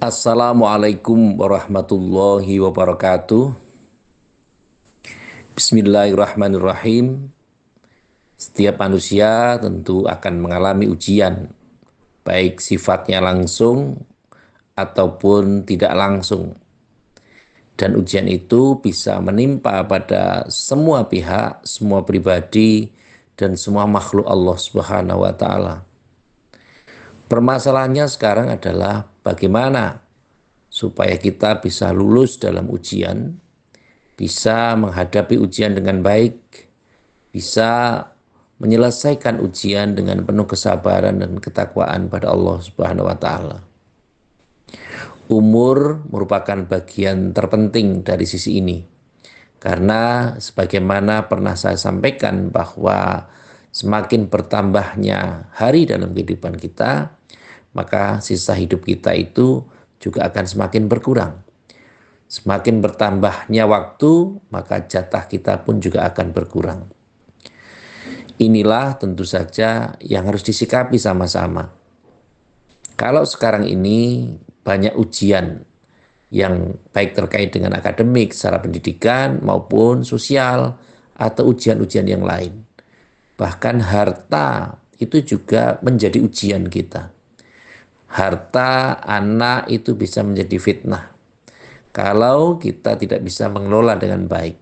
Assalamualaikum warahmatullahi wabarakatuh. Bismillahirrahmanirrahim. Setiap manusia tentu akan mengalami ujian, baik sifatnya langsung ataupun tidak langsung. Dan ujian itu bisa menimpa pada semua pihak, semua pribadi, dan semua makhluk Allah Subhanahu wa Ta'ala. Permasalahannya sekarang adalah bagaimana supaya kita bisa lulus dalam ujian, bisa menghadapi ujian dengan baik, bisa menyelesaikan ujian dengan penuh kesabaran dan ketakwaan pada Allah Subhanahu wa Ta'ala. Umur merupakan bagian terpenting dari sisi ini, karena sebagaimana pernah saya sampaikan bahwa semakin bertambahnya hari dalam kehidupan kita, maka sisa hidup kita itu juga akan semakin berkurang. Semakin bertambahnya waktu, maka jatah kita pun juga akan berkurang. Inilah tentu saja yang harus disikapi sama-sama. Kalau sekarang ini banyak ujian yang baik terkait dengan akademik, secara pendidikan maupun sosial, atau ujian-ujian yang lain. Bahkan harta itu juga menjadi ujian kita. Harta anak itu bisa menjadi fitnah kalau kita tidak bisa mengelola dengan baik.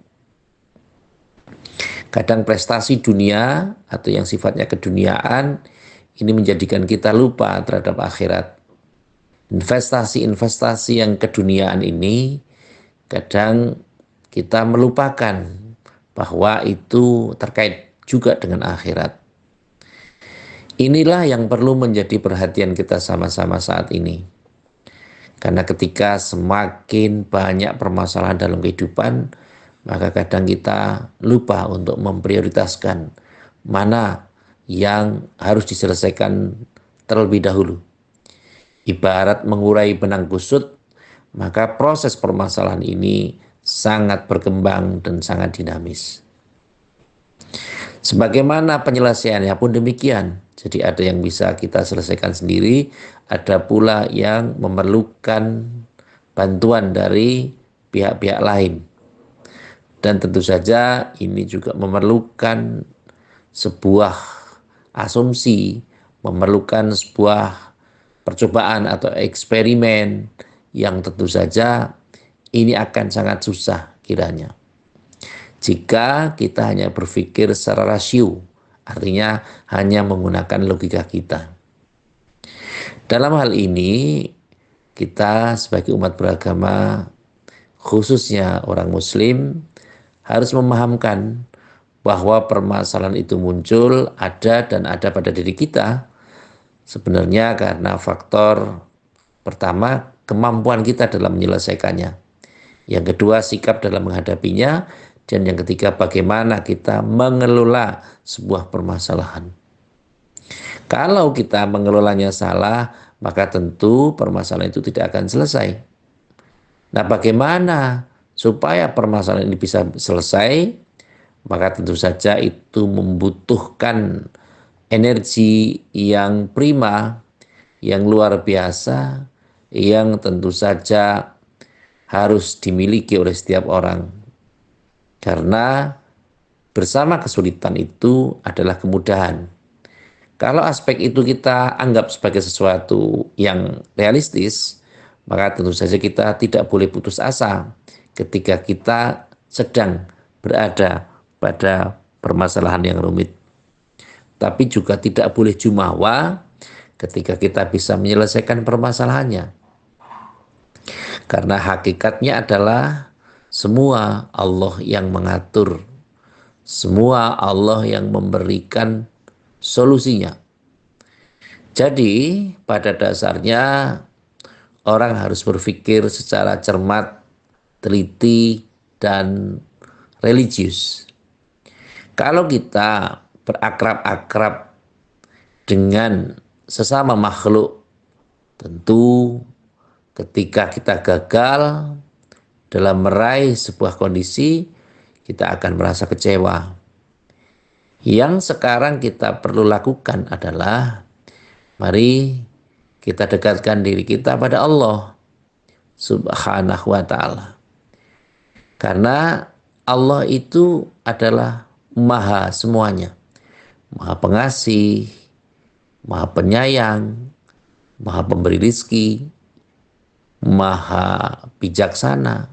Kadang prestasi dunia atau yang sifatnya keduniaan ini menjadikan kita lupa terhadap akhirat. Investasi-investasi yang keduniaan ini kadang kita melupakan bahwa itu terkait juga dengan akhirat. Inilah yang perlu menjadi perhatian kita sama-sama saat ini. Karena ketika semakin banyak permasalahan dalam kehidupan, maka kadang kita lupa untuk memprioritaskan mana yang harus diselesaikan terlebih dahulu. Ibarat mengurai benang kusut, maka proses permasalahan ini sangat berkembang dan sangat dinamis. Sebagaimana penyelesaiannya pun demikian. Jadi ada yang bisa kita selesaikan sendiri, ada pula yang memerlukan bantuan dari pihak-pihak lain. Dan tentu saja ini juga memerlukan sebuah asumsi, memerlukan sebuah percobaan atau eksperimen yang tentu saja ini akan sangat susah kiranya. Jika kita hanya berpikir secara rasio, artinya hanya menggunakan logika kita. Dalam hal ini, kita sebagai umat beragama, khususnya orang Muslim, harus memahamkan bahwa permasalahan itu muncul, ada dan ada pada diri kita. Sebenarnya karena faktor pertama, kemampuan kita dalam menyelesaikannya. Yang kedua, sikap dalam menghadapinya. Dan yang ketiga, bagaimana kita mengelola sebuah permasalahan. Kalau kita mengelolanya salah, maka tentu permasalahan itu tidak akan selesai. Nah, bagaimana supaya permasalahan ini bisa selesai? Maka tentu saja itu membutuhkan energi yang prima, yang luar biasa, yang tentu saja harus dimiliki oleh setiap orang. Karena bersama kesulitan itu adalah kemudahan. Kalau aspek itu kita anggap sebagai sesuatu yang realistis, maka tentu saja kita tidak boleh putus asa ketika kita sedang berada pada permasalahan yang rumit. Tapi juga tidak boleh jumawa ketika kita bisa menyelesaikan permasalahannya. Karena hakikatnya adalah semua Allah yang mengatur, semua Allah yang memberikan solusinya. Jadi pada dasarnya orang harus berpikir secara cermat, teliti, dan religius. Kalau kita berakrab-akrab dengan sesama makhluk, tentu ketika kita gagal dalam meraih sebuah kondisi, kita akan merasa kecewa. Yang sekarang kita perlu lakukan adalah mari kita dekatkan diri kita pada Allah. Subhanahu wa ta'ala. Karena Allah itu adalah maha semuanya. Maha pengasih, maha penyayang, maha pemberi rizki, maha bijaksana.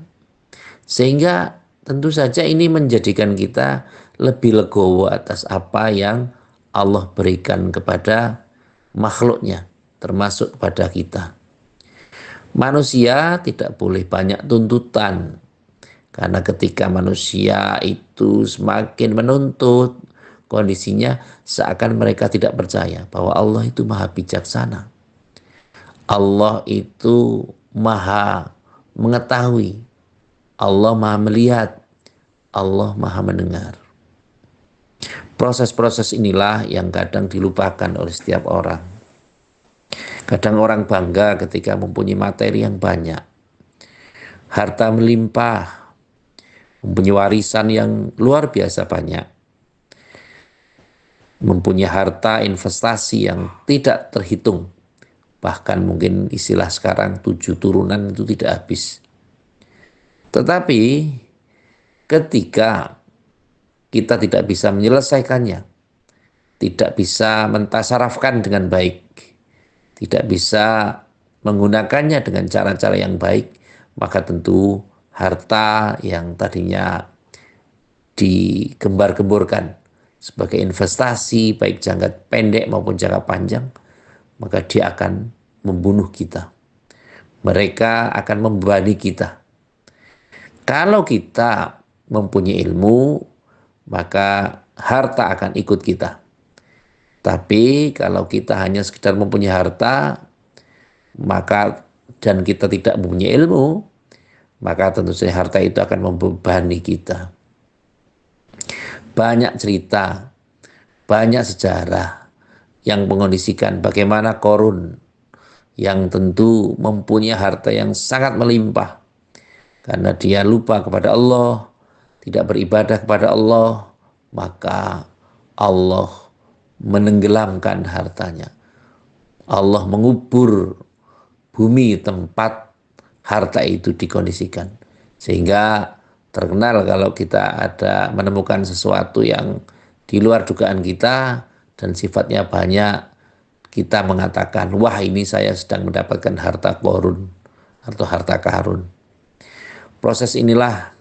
Sehingga tentu saja ini menjadikan kita lebih legowo atas apa yang Allah berikan kepada makhluknya, termasuk kepada kita. Manusia tidak boleh banyak tuntutan, karena ketika manusia itu semakin menuntut, kondisinya seakan mereka tidak percaya bahwa Allah itu maha bijaksana. Allah itu maha mengetahui, Allah maha melihat, Allah maha mendengar. Proses-proses inilah yang kadang dilupakan oleh setiap orang. Kadang orang bangga ketika mempunyai materi yang banyak, harta melimpah, mempunyai warisan yang luar biasa banyak, mempunyai harta investasi yang tidak terhitung, bahkan mungkin istilah sekarang 7 turunan itu tidak habis. Tetapi ketika kita tidak bisa menyelesaikannya, tidak bisa mentasarafkan dengan baik, tidak bisa menggunakannya dengan cara-cara yang baik, maka tentu harta yang tadinya digembar-gemborkan sebagai investasi baik jangka pendek maupun jangka panjang, maka dia akan membunuh kita. Mereka akan membebani kita. Kalau kita mempunyai ilmu, maka harta akan ikut kita. Tapi kalau kita hanya sekedar mempunyai harta, maka dan kita tidak mempunyai ilmu, maka tentu saja harta itu akan membebani kita. Banyak cerita, banyak sejarah yang mengondisikan bagaimana Qarun yang tentu mempunyai harta yang sangat melimpah, karena dia lupa kepada Allah, tidak beribadah kepada Allah, maka Allah menenggelamkan hartanya. Allah mengubur bumi tempat harta itu dikondisikan. Sehingga terkenal kalau kita ada menemukan sesuatu yang di luar dugaan kita dan sifatnya banyak, kita mengatakan, wah ini saya sedang mendapatkan harta Qarun atau harta Karun. Proses inilah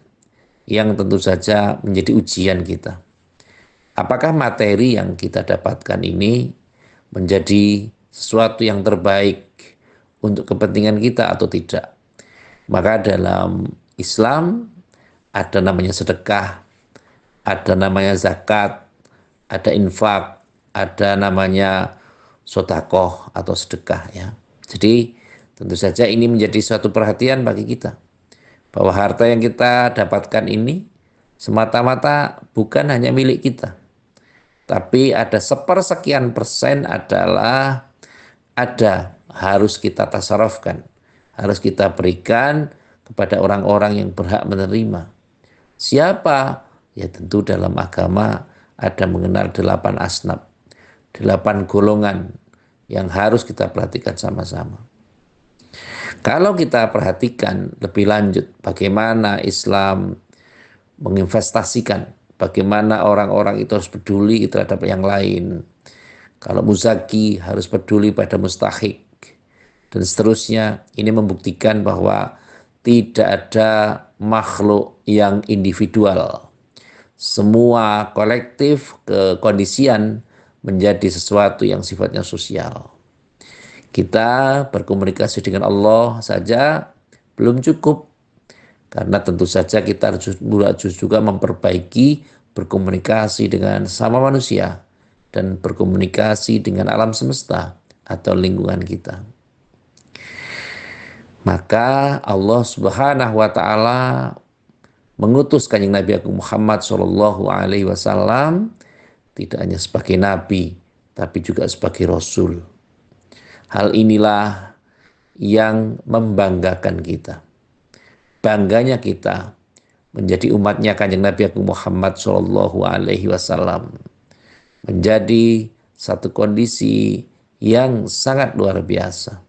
yang tentu saja menjadi ujian kita. Apakah materi yang kita dapatkan ini menjadi sesuatu yang terbaik untuk kepentingan kita atau tidak? Maka dalam Islam ada namanya sedekah, ada namanya zakat, ada infak, ada namanya sodakoh atau sedekah ya. Jadi tentu saja ini menjadi suatu perhatian bagi kita, bahwa harta yang kita dapatkan ini semata-mata bukan hanya milik kita, tapi ada sepersekian persen adalah harus kita tasarufkan, harus kita berikan kepada orang-orang yang berhak menerima. Siapa? Ya tentu dalam agama ada mengenal 8 asnaf, 8 golongan yang harus kita perhatikan sama-sama. Kalau kita perhatikan lebih lanjut bagaimana Islam menginvestasikan, bagaimana orang-orang itu harus peduli terhadap yang lain. Kalau muzaki harus peduli pada mustahik dan seterusnya. Ini membuktikan bahwa tidak ada makhluk yang individual. Semua kolektif kekondisian menjadi sesuatu yang sifatnya sosial. Kita berkomunikasi dengan Allah saja belum cukup, karena tentu saja kita harus juga memperbaiki berkomunikasi dengan sama manusia dan berkomunikasi dengan alam semesta atau lingkungan kita. Maka Allah Subhanahu wa taala mengutus Kanjeng Nabi Agung Muhammad sallallahu alaihi wasallam tidak hanya sebagai nabi tapi juga sebagai rasul. Hal inilah yang membanggakan kita. Bangganya kita menjadi umatnya Kanjeng Nabi Agung Muhammad sallallahu alaihi wasallam menjadi satu kondisi yang sangat luar biasa.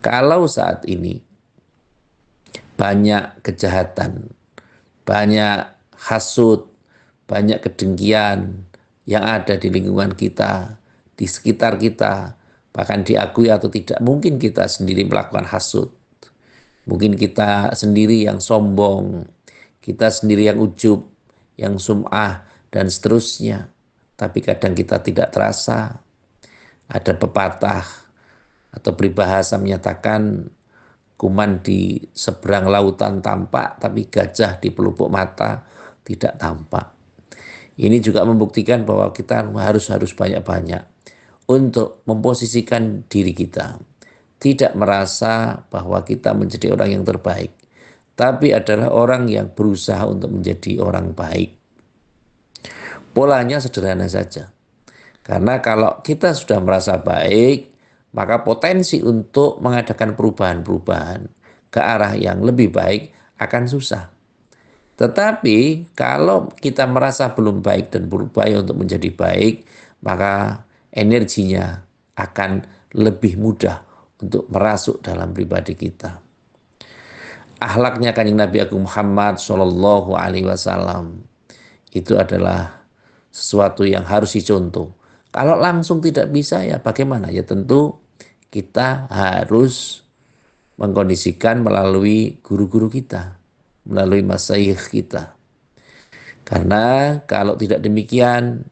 Kalau saat ini banyak kejahatan, banyak hasut, banyak kedengkian yang ada di lingkungan kita, di sekitar kita, bahkan diakui atau tidak, mungkin kita sendiri melakukan hasut, mungkin kita sendiri yang sombong, kita sendiri yang ujub, yang sum'ah, dan seterusnya. Tapi kadang kita tidak terasa. Ada pepatah atau peribahasa menyatakan kuman di seberang lautan tampak, tapi gajah di pelupuk mata tidak tampak. Ini juga membuktikan bahwa kita harus banyak-banyak untuk memposisikan diri kita. Tidak merasa bahwa kita menjadi orang yang terbaik, tapi adalah orang yang berusaha untuk menjadi orang baik. Polanya sederhana saja. Karena kalau kita sudah merasa baik, maka potensi untuk mengadakan perubahan-perubahan ke arah yang lebih baik akan susah. Tetapi kalau kita merasa belum baik dan berupaya untuk menjadi baik, maka energinya akan lebih mudah untuk merasuk dalam pribadi kita. Akhlaknya Kanjeng Nabi Agung Muhammad Shallallahu Alaihi Wasallam itu adalah sesuatu yang harus dicontoh. Kalau langsung tidak bisa, ya bagaimana? Ya tentu kita harus mengkondisikan melalui guru-guru kita, melalui masyayikh kita. Karena kalau tidak demikian,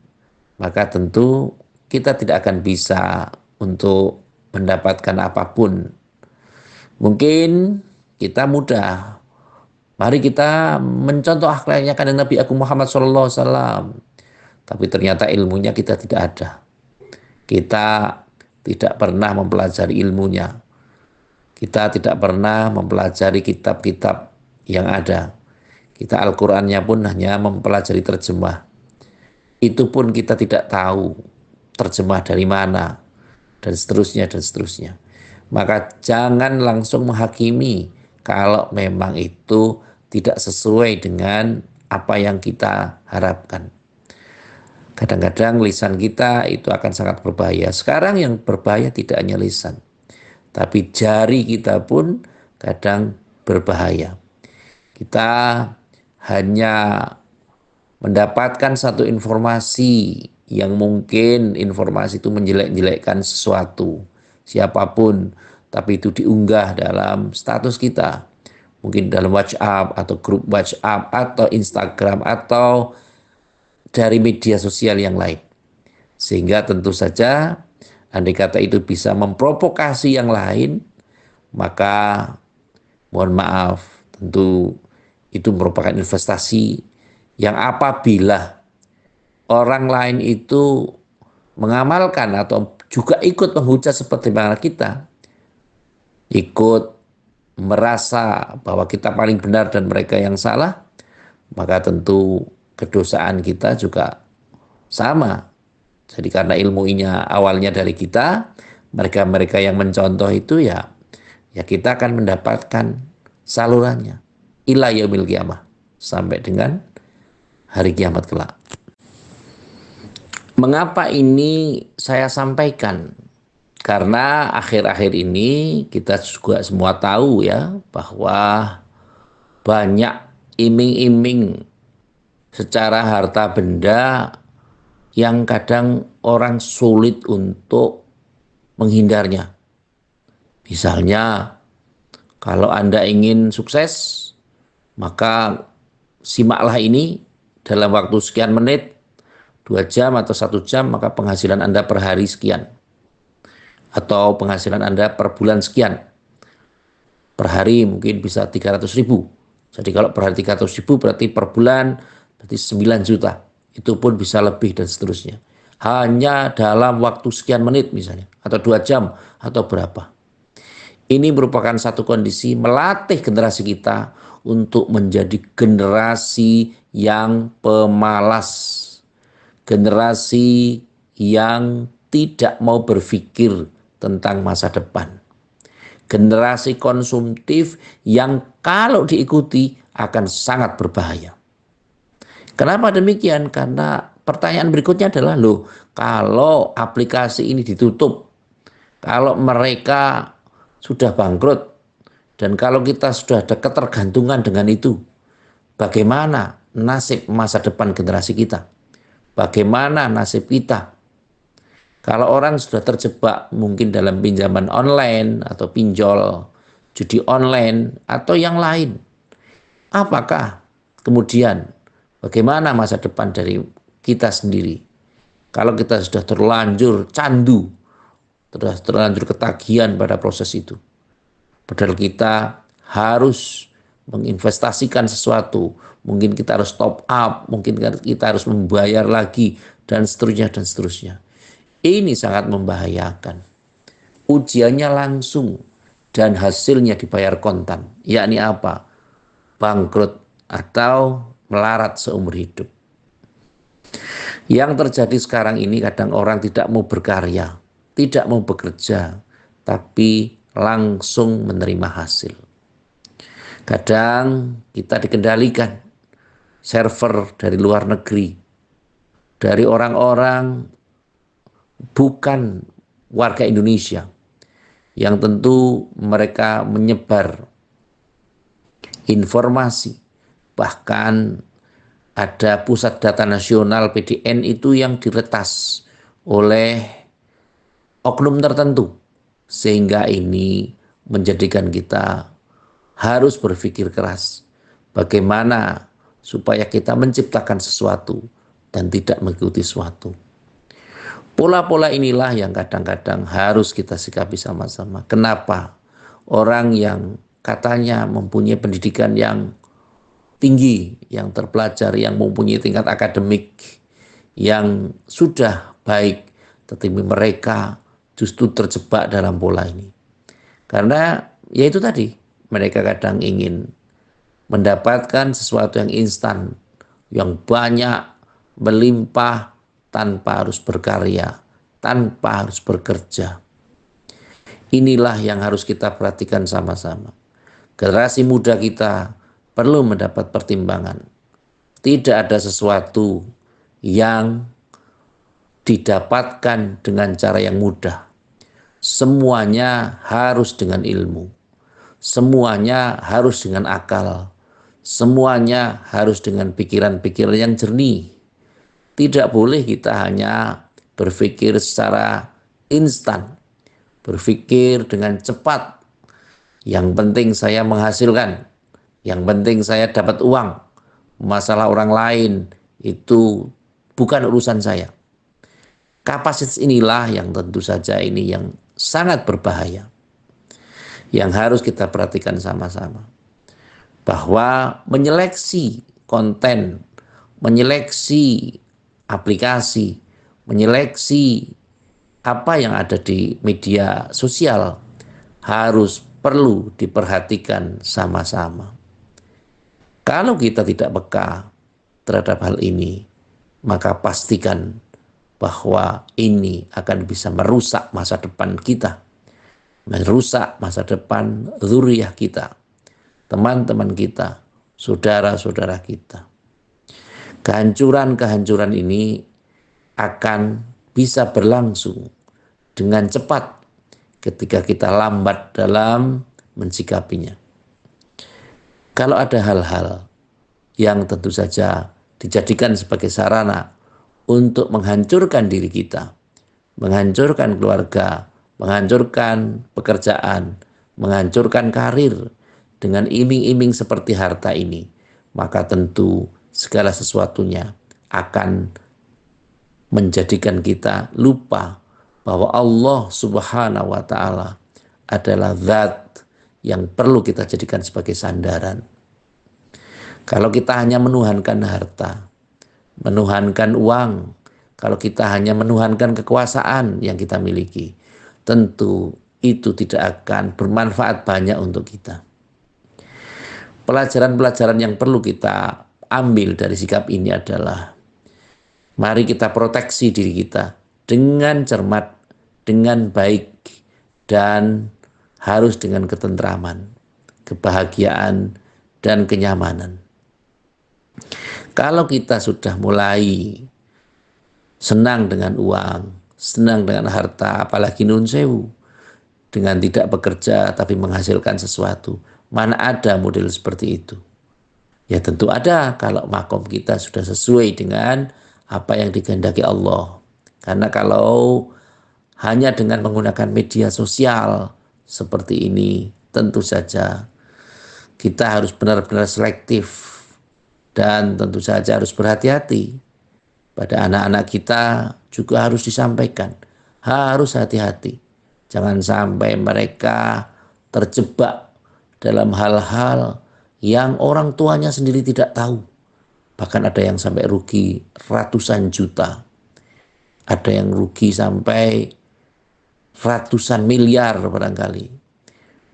maka tentu kita tidak akan bisa untuk mendapatkan apapun. Mungkin kita mudah. Mari kita mencontoh akhlaknya Kanjeng Nabi Agung Muhammad SAW. Tapi ternyata ilmunya kita tidak ada. Kita tidak pernah mempelajari ilmunya. Kita tidak pernah mempelajari kitab-kitab yang ada. Kita Al-Qur'annya pun hanya mempelajari terjemah. Itu pun kita tidak tahu terjemah dari mana, dan seterusnya, dan seterusnya. Maka jangan langsung menghakimi kalau memang itu tidak sesuai dengan apa yang kita harapkan. Kadang-kadang lisan kita itu akan sangat berbahaya. Sekarang yang berbahaya tidak hanya lisan, tapi jari kita pun kadang berbahaya. Kita hanya mendapatkan satu informasi yang mungkin informasi itu menjelek-jelekkan sesuatu, siapapun, tapi itu diunggah dalam status kita. Mungkin dalam WhatsApp atau grup WhatsApp atau Instagram atau dari media sosial yang lain. Sehingga tentu saja andai kata itu bisa memprovokasi yang lain, maka mohon maaf, tentu itu merupakan investasi yang apabila orang lain itu mengamalkan atau juga ikut menghujat seperti mana kita, ikut merasa bahwa kita paling benar dan mereka yang salah, maka tentu kedosaan kita juga sama. Jadi karena ilmunya awalnya dari kita, mereka-mereka yang mencontoh itu ya kita akan mendapatkan salurannya ila yaumil qiyamah, sampai dengan hari kiamat kelak. Mengapa ini saya sampaikan? Karena akhir-akhir ini kita juga semua tahu ya bahwa banyak iming-iming secara harta benda yang kadang orang sulit untuk menghindarnya. Misalnya, kalau Anda ingin sukses, maka simaklah ini dalam waktu sekian menit, 2 jam atau 1 jam, maka penghasilan Anda per hari sekian. Atau penghasilan Anda per bulan sekian. Per hari mungkin bisa 300.000. Jadi kalau per hari 300.000 berarti per bulan berarti 9 juta. Itu pun bisa lebih dan seterusnya. Hanya dalam waktu sekian menit misalnya. Atau 2 jam atau berapa. Ini merupakan satu kondisi melatih generasi kita untuk menjadi generasi yang pemalas. Generasi yang tidak mau berpikir tentang masa depan. Generasi konsumtif yang kalau diikuti akan sangat berbahaya. Kenapa demikian? Karena pertanyaan berikutnya adalah, loh, kalau aplikasi ini ditutup, kalau mereka sudah bangkrut, Dan kalau kita sudah ada ketergantungan dengan itu, bagaimana nasib masa depan generasi kita? Bagaimana nasib kita? Kalau orang sudah terjebak mungkin dalam pinjaman online atau pinjol, judi online atau yang lain, apakah kemudian bagaimana masa depan dari kita sendiri? Kalau kita sudah terlanjur candu, sudah terlanjur ketagihan pada proses itu. Padahal kita harus menginvestasikan sesuatu, mungkin kita harus top up, mungkin kita harus membayar lagi, dan seterusnya dan seterusnya. Ini sangat membahayakan. Ujiannya langsung dan hasilnya dibayar kontan. Yakni apa? Bangkrut atau melarat seumur hidup. Yang terjadi sekarang ini kadang orang tidak mau berkarya, tidak mau bekerja, tapi langsung menerima hasil. Kadang kita dikendalikan server dari luar negeri, dari orang-orang bukan warga Indonesia, yang tentu mereka menyebar informasi, bahkan ada pusat data nasional PDN itu yang diretas oleh oknum tertentu, sehingga ini menjadikan kita harus berpikir keras bagaimana supaya kita menciptakan sesuatu dan tidak mengikuti sesuatu. Pola-pola inilah yang kadang-kadang harus kita sikapi sama-sama. Kenapa orang yang katanya mempunyai pendidikan yang tinggi, yang terpelajar, yang mempunyai tingkat akademik yang sudah baik, tetapi mereka justru terjebak dalam pola ini? Karena ya itu tadi, mereka kadang ingin mendapatkan sesuatu yang instan, yang banyak, melimpah, tanpa harus berkarya, tanpa harus bekerja. Inilah yang harus kita perhatikan sama-sama. Generasi muda kita perlu mendapat pertimbangan. Tidak ada sesuatu yang didapatkan dengan cara yang mudah. Semuanya harus dengan ilmu. Semuanya harus dengan akal. Semuanya harus dengan pikiran-pikiran yang jernih. Tidak boleh kita hanya berpikir secara instan, berpikir dengan cepat. Yang penting saya menghasilkan, yang penting saya dapat uang. Masalah orang lain itu bukan urusan saya. Kapasitas inilah yang tentu saja ini yang sangat berbahaya, yang harus kita perhatikan sama-sama. Bahwa menyeleksi konten, menyeleksi aplikasi, menyeleksi apa yang ada di media sosial harus perlu diperhatikan sama-sama. Kalau kita tidak peka terhadap hal ini, maka pastikan bahwa ini akan bisa merusak masa depan kita, merusak masa depan zuriyah kita, teman-teman kita, saudara-saudara kita. Kehancuran-kehancuran ini akan bisa berlangsung dengan cepat ketika kita lambat dalam mensikapinya. Kalau ada hal-hal yang tentu saja dijadikan sebagai sarana untuk menghancurkan diri kita, menghancurkan keluarga, menghancurkan pekerjaan, menghancurkan karir dengan iming-iming seperti harta ini, maka tentu segala sesuatunya akan menjadikan kita lupa bahwa Allah Subhanahu wa Ta'ala adalah zat yang perlu kita jadikan sebagai sandaran. Kalau kita hanya menuhankan harta, menuhankan uang, kalau kita hanya menuhankan kekuasaan yang kita miliki, tentu itu tidak akan bermanfaat banyak untuk kita. Pelajaran-pelajaran yang perlu kita ambil dari sikap ini adalah mari kita proteksi diri kita dengan cermat, dengan baik, dan harus dengan ketentraman, kebahagiaan, dan kenyamanan. Kalau kita sudah mulai senang dengan uang, senang dengan harta, apalagi nun sewu, dengan tidak bekerja tapi menghasilkan sesuatu. Mana ada model seperti itu? Ya tentu ada kalau makom kita sudah sesuai dengan apa yang dikehendaki Allah. Karena kalau hanya dengan menggunakan media sosial seperti ini, tentu saja kita harus benar-benar selektif dan tentu saja harus berhati-hati. Pada anak-anak kita juga harus disampaikan, harus hati-hati. Jangan sampai mereka terjebak dalam hal-hal yang orang tuanya sendiri tidak tahu. Bahkan ada yang sampai rugi ratusan juta. Ada yang rugi sampai ratusan miliar barangkali.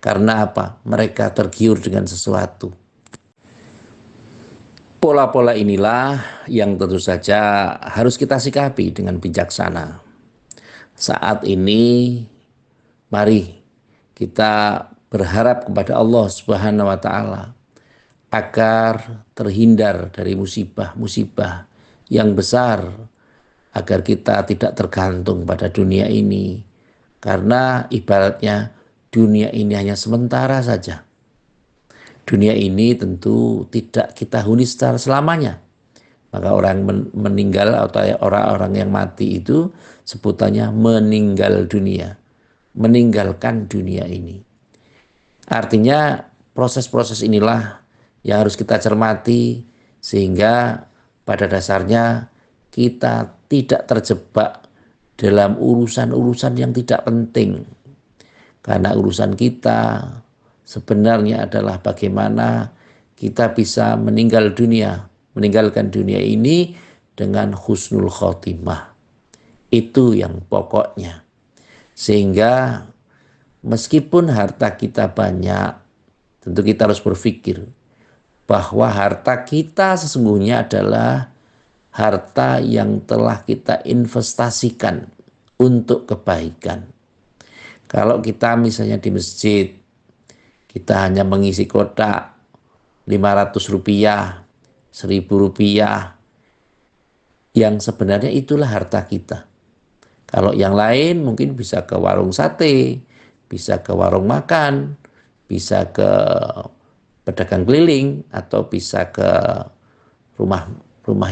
Karena apa? Mereka tergiur dengan sesuatu. Pola-pola inilah yang tentu saja harus kita sikapi dengan bijaksana. Saat ini, mari kita berharap kepada Allah Subhanahu wa Ta'ala agar terhindar dari musibah-musibah yang besar, agar kita tidak tergantung pada dunia ini, karena ibaratnya dunia ini hanya sementara saja. Dunia ini tentu tidak kita huni secara selamanya. Maka orang meninggal atau orang-orang yang mati itu sebutannya meninggal dunia, meninggalkan dunia ini. Artinya proses-proses inilah yang harus kita cermati sehingga pada dasarnya kita tidak terjebak dalam urusan-urusan yang tidak penting. Karena urusan kita sebenarnya adalah bagaimana kita bisa meninggalkan dunia ini dengan husnul khotimah. Itu yang pokoknya. Sehingga meskipun harta kita banyak, tentu kita harus berpikir bahwa harta kita sesungguhnya adalah harta yang telah kita investasikan untuk kebaikan. Kalau kita misalnya di masjid, kita hanya mengisi kotak 500 rupiah, 1000 rupiah, yang sebenarnya itulah harta kita. Kalau yang lain mungkin bisa ke warung sate, bisa ke warung makan, bisa ke pedagang keliling, atau bisa ke rumah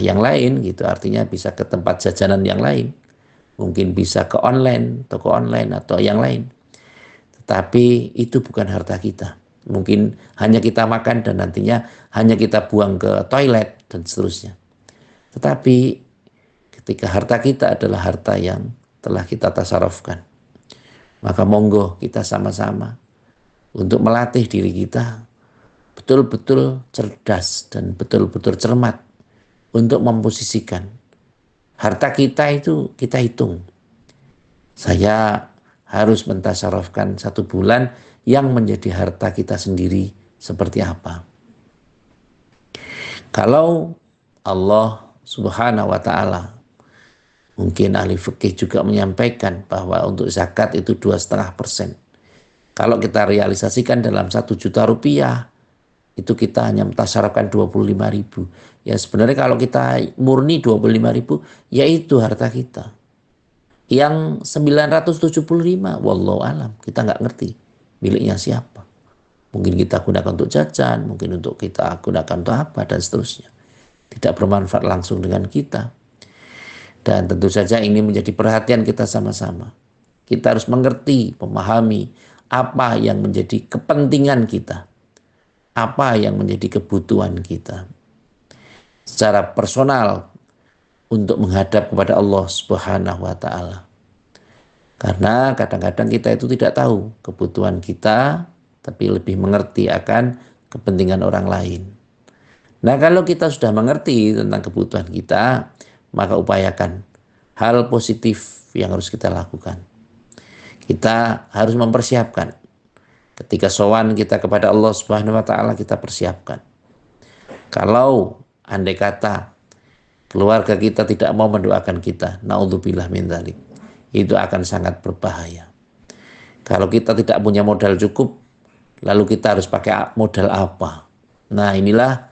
yang lain gitu. Artinya bisa ke tempat jajanan yang lain. Mungkin bisa ke online, toko online atau yang lain. Tetapi itu bukan harta kita. Mungkin hanya kita makan dan nantinya hanya kita buang ke toilet dan seterusnya. Tetapi ketika harta kita adalah harta yang telah kita tasarufkan, maka monggo kita sama-sama untuk melatih diri kita betul-betul cerdas dan betul-betul cermat untuk memposisikan harta kita itu kita hitung. Saya harus mentasarufkan 1 bulan yang menjadi harta kita sendiri seperti apa. Kalau Allah Subhanahu wa Ta'ala, mungkin ahli fikih juga menyampaikan bahwa untuk zakat itu 2,5%. Kalau kita realisasikan dalam 1 juta rupiah, itu kita hanya mentasarufkan 25.000. Ya sebenarnya kalau kita murni 25.000, ya itu harta kita. Yang 975, wallahu alam, kita nggak ngerti miliknya siapa. Mungkin kita gunakan untuk jajan, mungkin untuk kita gunakan untuk apa, dan seterusnya. Tidak bermanfaat langsung dengan kita. Dan tentu saja ini menjadi perhatian kita sama-sama. Kita harus mengerti, memahami apa yang menjadi kepentingan kita, apa yang menjadi kebutuhan kita secara personal untuk menghadap kepada Allah Subhanahu wa Ta'ala. Karena kadang-kadang kita itu tidak tahu kebutuhan kita, tapi lebih mengerti akan kepentingan orang lain. Nah, kalau kita sudah mengerti tentang kebutuhan kita, maka upayakan hal positif yang harus kita lakukan. Kita harus mempersiapkan. Ketika sowan kita kepada Allah Subhanahu wa Ta'ala, kita persiapkan. Kalau andai kata keluarga kita tidak mau mendoakan kita, naudzubillah min dzalik, itu akan sangat berbahaya. Kalau kita tidak punya modal cukup, lalu kita harus pakai modal apa? Nah, inilah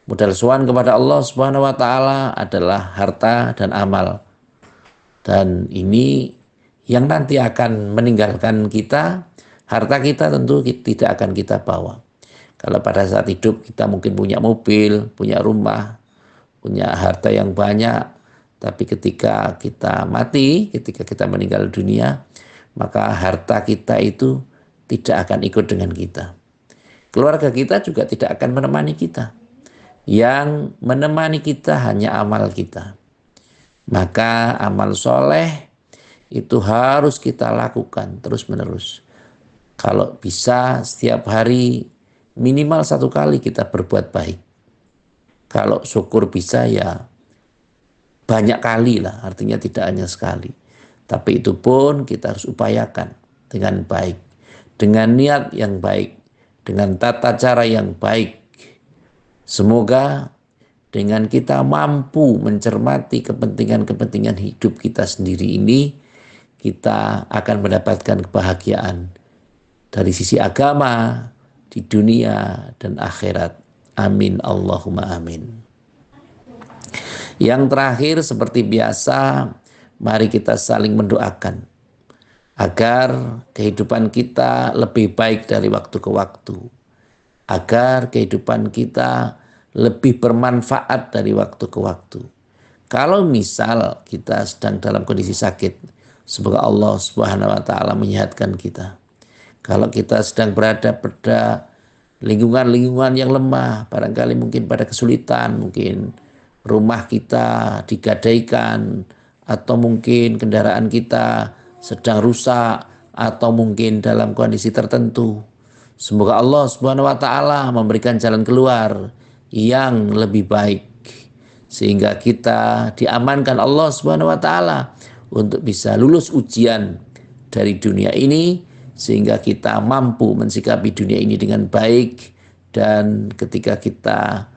modal sowan kepada Allah Subhanahu wa Ta'ala adalah harta dan amal. Dan ini yang nanti akan meninggalkan kita, harta kita tentu tidak akan kita bawa. Kalau pada saat hidup kita mungkin punya mobil, punya rumah, punya harta yang banyak, tapi ketika kita mati, ketika kita meninggal dunia, maka harta kita itu tidak akan ikut dengan kita. Keluarga kita juga tidak akan menemani kita. Yang menemani kita hanya amal kita. Maka amal soleh itu harus kita lakukan terus-menerus. Kalau bisa setiap hari minimal 1 kali kita berbuat baik. Kalau syukur bisa ya banyak kali lah, artinya tidak hanya sekali. Tapi itu pun kita harus upayakan dengan baik, dengan niat yang baik, dengan tata cara yang baik. Semoga dengan kita mampu mencermati kepentingan-kepentingan hidup kita sendiri ini, kita akan mendapatkan kebahagiaan dari sisi agama, di dunia dan akhirat. Amin Allahumma amin. Yang terakhir seperti biasa, mari kita saling mendoakan agar kehidupan kita lebih baik dari waktu ke waktu, agar kehidupan kita lebih bermanfaat dari waktu ke waktu. Kalau misal kita sedang dalam kondisi sakit, semoga Allah Subhanahu wa taala menyehatkan kita. Kalau kita sedang berada pada lingkungan-lingkungan yang lemah, barangkali mungkin pada kesulitan, mungkin rumah kita digadaikan, atau mungkin kendaraan kita sedang rusak, atau mungkin dalam kondisi tertentu. Semoga Allah Subhanahu wa taala memberikan jalan keluar yang lebih baik, sehingga kita diamankan Allah Subhanahu wa taala untuk bisa lulus ujian dari dunia ini, sehingga kita mampu mensikapi dunia ini dengan baik, dan ketika kita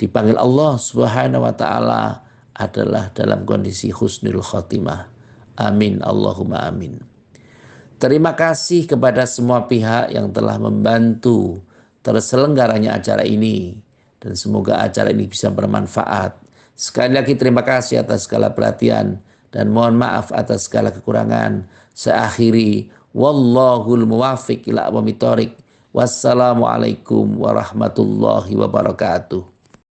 dipanggil Allah Subhanahu wa taala adalah dalam kondisi husnul khotimah. Amin Allahumma amin. Terima kasih kepada semua pihak yang telah membantu terselenggaranya acara ini, dan semoga acara ini bisa bermanfaat. Sekali lagi terima kasih atas segala perhatian dan mohon maaf atas segala kekurangan. Saya akhiri, wallahul muwafiq ila aqwamit thoriq. Wassalamualaikum warahmatullahi wabarakatuh.